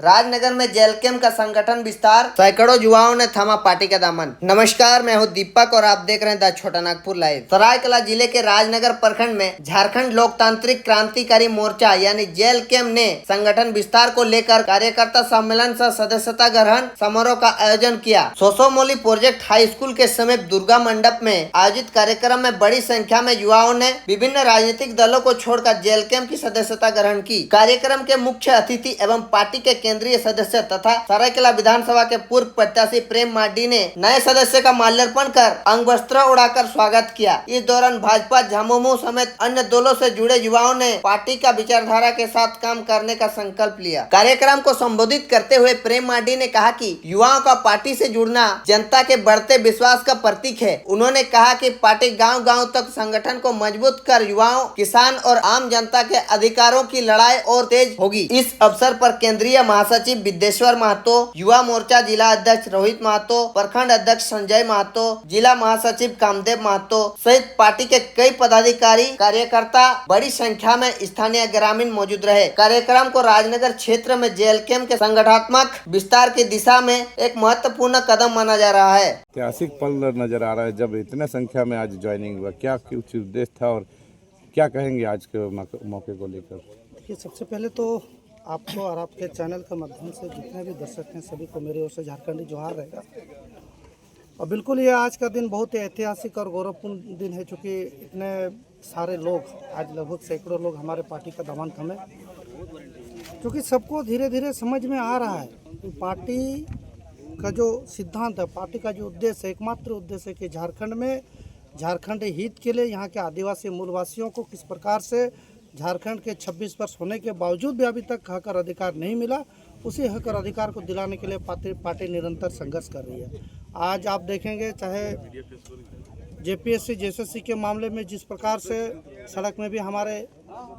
राजनगर में jail camp का संगठन विस्तार, सैकड़ों युवाओं ने थामा पार्टी का दामन। नमस्कार, मैं हूं दीपक और आप देख रहे हैं द छोटा नागपुर लाइव। सरायकला जिले के राजनगर प्रखंड में झारखंड लोकतांत्रिक क्रांतिकारी मोर्चा यानी जेल कैंप ने संगठन विस्तार को लेकर कार्यकर्ता सम्मेलन सह सदस्यता ग्रहण समारोह का आयोजन किया। सोसोमोली प्रोजेक्ट हाई स्कूल के समीप दुर्गा मंडप में आयोजित कार्यक्रम में बड़ी संख्या में युवाओं ने विभिन्न राजनीतिक दलों को छोड़कर जेल कैंप की सदस्यता ग्रहण की। कार्यक्रम के मुख्य अतिथि एवं पार्टी के केंद्रीय सदस्य तथा सरायकला विधानसभा के पूर्व प्रत्याशी प्रेम मार्डी ने नए सदस्य का माल्यार्पण कर अंग वस्त्र उड़ाकर स्वागत किया। इस दौरान भाजपा झामुमो समेत अन्य दलों से जुड़े युवाओं ने पार्टी का विचारधारा के साथ काम करने का संकल्प लिया। कार्यक्रम को संबोधित करते हुए प्रेम मार्डी ने कहा कि युवाओं का पार्टी से जुड़ना जनता के बढ़ते विश्वास का प्रतीक है। उन्होंने कहा कि पार्टी गांव-गांव तक संगठन को मजबूत कर युवाओं, किसान और आम जनता के अधिकारों की लड़ाई और तेज होगी। इस अवसर पर केंद्रीय महासचिव विद्येश्वर महतो, युवा मोर्चा जिला अध्यक्ष रोहित महतो, प्रखंड अध्यक्ष संजय महतो, जिला महासचिव कामदेव महतो सहित पार्टी के कई पदाधिकारी कार्यकर्ता बड़ी संख्या में स्थानीय ग्रामीण मौजूद रहे। कार्यक्रम को राजनगर क्षेत्र में जेल कैंप के संगठनात्मक विस्तार की दिशा में एक महत्वपूर्ण कदम माना जा रहा है। ऐतिहासिक पल नजर आ रहा है जब इतने संख्या में आज ज्वाइनिंग हुआ। क्या कुछ उद्देश्य था और क्या कहेंगे आज के मौके को लेकर? देखिए, सबसे पहले तो आपको और आपके चैनल के माध्यम से जितने भी दर्शक हैं सभी को मेरी ओर से झारखंडी जोहार रहेगा। और बिल्कुल ये आज का दिन बहुत ही ऐतिहासिक और गौरवपूर्ण दिन है, क्योंकि इतने सारे लोग आज लगभग सैकड़ों लोग हमारे पार्टी का दामन थमे, क्योंकि सबको धीरे धीरे समझ में आ रहा है कि पार्टी का जो सिद्धांत है, पार्टी का जो उद्देश्य है, एकमात्र उद्देश्य है कि झारखंड में झारखंड हित के लिए यहाँ के आदिवासी मूलवासियों को किस प्रकार से झारखंड के 26 वर्ष होने के बावजूद भी अभी तक हक और अधिकार नहीं मिला, उसी हक और अधिकार को दिलाने के लिए पार्टी निरंतर संघर्ष कर रही है। आज आप देखेंगे, चाहे जेपीएससी जेएसएससी के मामले में जिस प्रकार से सड़क में भी हमारे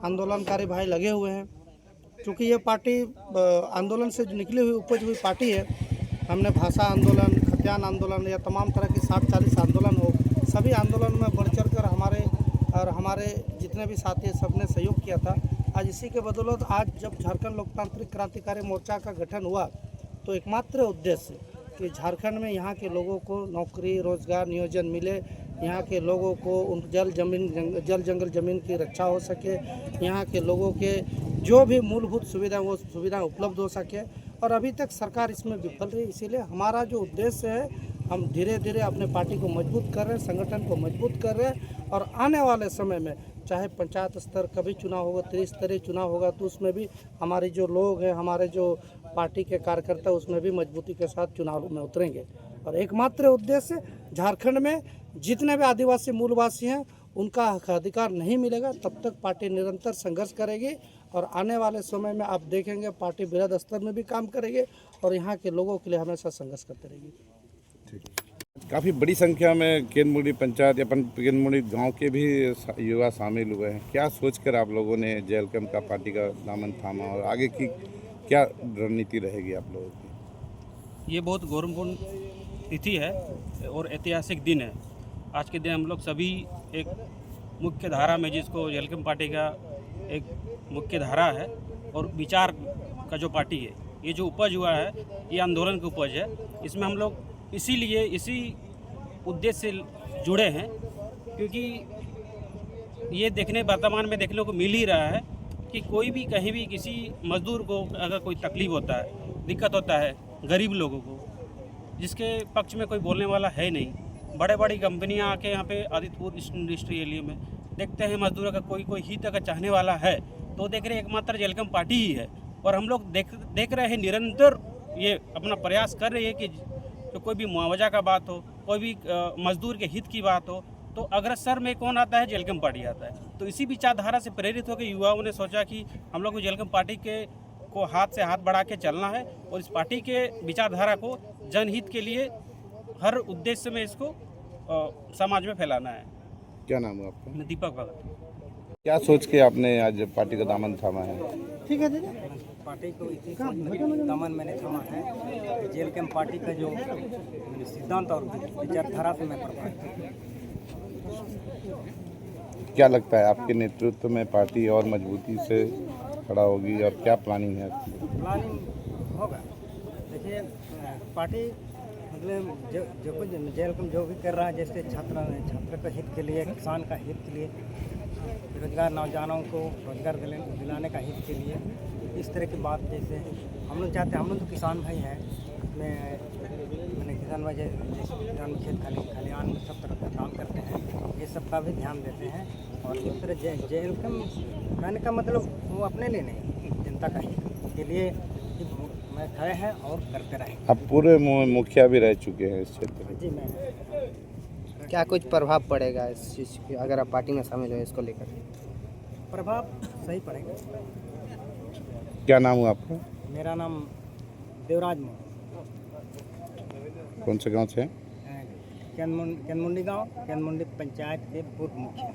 आंदोलनकारी भाई लगे हुए हैं, क्योंकि ये पार्टी आंदोलन से निकली हुई उपज हुई पार्टी है। हमने भाषा आंदोलन, खतियान आंदोलन या तमाम तरह के 60-40 आंदोलन हो, सभी आंदोलन में बढ़ चढ़ कर हमारे जितने भी साथी सबने सहयोग किया था। आज इसी के बदौलत आज जब झारखंड लोकतांत्रिक क्रांतिकारी मोर्चा का गठन हुआ तो एकमात्र उद्देश्य कि झारखंड में यहाँ के लोगों को नौकरी, रोजगार, नियोजन मिले, यहाँ के लोगों को उन जल जंगल ज़मीन की रक्षा हो सके, यहाँ के लोगों के जो भी मूलभूत सुविधा वो सुविधा उपलब्ध हो सके। और अभी तक सरकार इसमें विफल रही। इसीलिए हमारा जो उद्देश्य है, हम धीरे धीरे अपने पार्टी को मजबूत कर रहे हैं, संगठन को मजबूत कर रहे हैं। और आने वाले समय में चाहे पंचायत स्तर का भी चुनाव होगा, त्रिस्तरीय चुनाव होगा, तो उसमें भी हमारे जो लोग हैं, हमारे जो पार्टी के कार्यकर्ता, उसमें भी मजबूती के साथ चुनाव में उतरेंगे। और एकमात्र उद्देश्य, झारखंड में जितने भी आदिवासी मूलवासी हैं उनका हक अधिकार नहीं मिलेगा, तब तक पार्टी निरंतर संघर्ष करेगी। और आने वाले समय में आप देखेंगे पार्टी बृहद स्तर में भी काम करेगी और यहाँ के लोगों के लिए हमेशा संघर्ष करते रहेगी। काफ़ी बड़ी संख्या में केंद्रमुड़ी पंचायत या केंद्रमुड़ी गांव के भी युवा शामिल हुए हैं। क्या सोचकर आप लोगों ने जेल कैंप का पार्टी का दामन थामा और आगे की क्या रणनीति रहेगी आप लोगों की? ये बहुत गौरवपूर्ण तिथि है और ऐतिहासिक दिन है। आज के दिन हम लोग सभी एक मुख्य धारा में, जिसको जेल कैंप पार्टी का एक मुख्य धारा है और विचार का जो पार्टी है, ये जो उपज हुआ है ये आंदोलन की उपज है। इसमें हम लोग इसीलिए इसी उद्देश्य से जुड़े हैं, क्योंकि ये वर्तमान में देखने को मिल ही रहा है कि कोई भी कहीं भी किसी मजदूर को अगर कोई तकलीफ होता है, दिक्कत होता है, गरीब लोगों को, जिसके पक्ष में कोई बोलने वाला है नहीं। बड़े बड़ी कंपनियां आके यहाँ पे आदित्यपुर इंडस्ट्री एरिया में देखते हैं मजदूरों का कोई हित अगर चाहने वाला है तो देख रहे एकमात्र जेल कैंप पार्टी ही है। और हम लोग देख रहे हैं निरंतर ये अपना प्रयास कर रही है कि तो कोई भी मुआवजा का बात हो, कोई भी मजदूर के हित की बात हो, तो अग्रसर में कौन आता है? जेल कैंप पार्टी आता है। तो इसी विचारधारा से प्रेरित होकर युवाओं ने सोचा कि हम लोग जेल कैंप पार्टी को हाथ से हाथ बढ़ा के चलना है और इस पार्टी के विचारधारा को जनहित के लिए हर उद्देश्य में इसको समाज में फैलाना है। क्या नाम है आपका? दीपक भगत। क्या सोच के आपने आज पार्टी का दामन थामा है? ठीक है दीदी। पार्टी को दामन मैंने थामा है। जेल कैंप पार्टी का जो सिद्धांत और विचारधारा से मैं प्रभावित हूँ। क्या लगता है आपके नेतृत्व में पार्टी और मजबूती से खड़ा होगी और क्या प्लानिंग है? प्लानिंग पार्टी मतलब जो कुछ जेलकम जो भी कर रहा है, जैसे छात्र का हित के लिए, किसान का हित के लिए, बेरोजगार नौजवानों को रोजगार दिलाने का हित के लिए, इस तरह की बात जैसे हम लोग चाहते हैं। हम लोग तो किसान भाई हैं, मैंने किसान भाई जैसे किसान खेत खलिहान में सब तरह का काम करते हैं, ये सब का भी ध्यान देते हैं। और इस तरह जेलकम कहने का मतलब वो अपने लिए नहीं, जनता का हित के लिए मैं खड़े हैं और करते रहेंगे। आप पूरे मुखिया भी रह चुके हैं इस क्षेत्र में। जी मैं क्या कुछ प्रभाव पड़ेगा इस चीज़ की अगर आप पार्टी में शामिल हुए इसको लेकर? प्रभाव सही पड़ेगा। क्या नाम हुआ आपका? मेरा नाम देवराज मोहन, कौन से गांव से हैं? कैनमुंडी गांव, कैनमुंडी पंचायत के पूर्व मुखिया।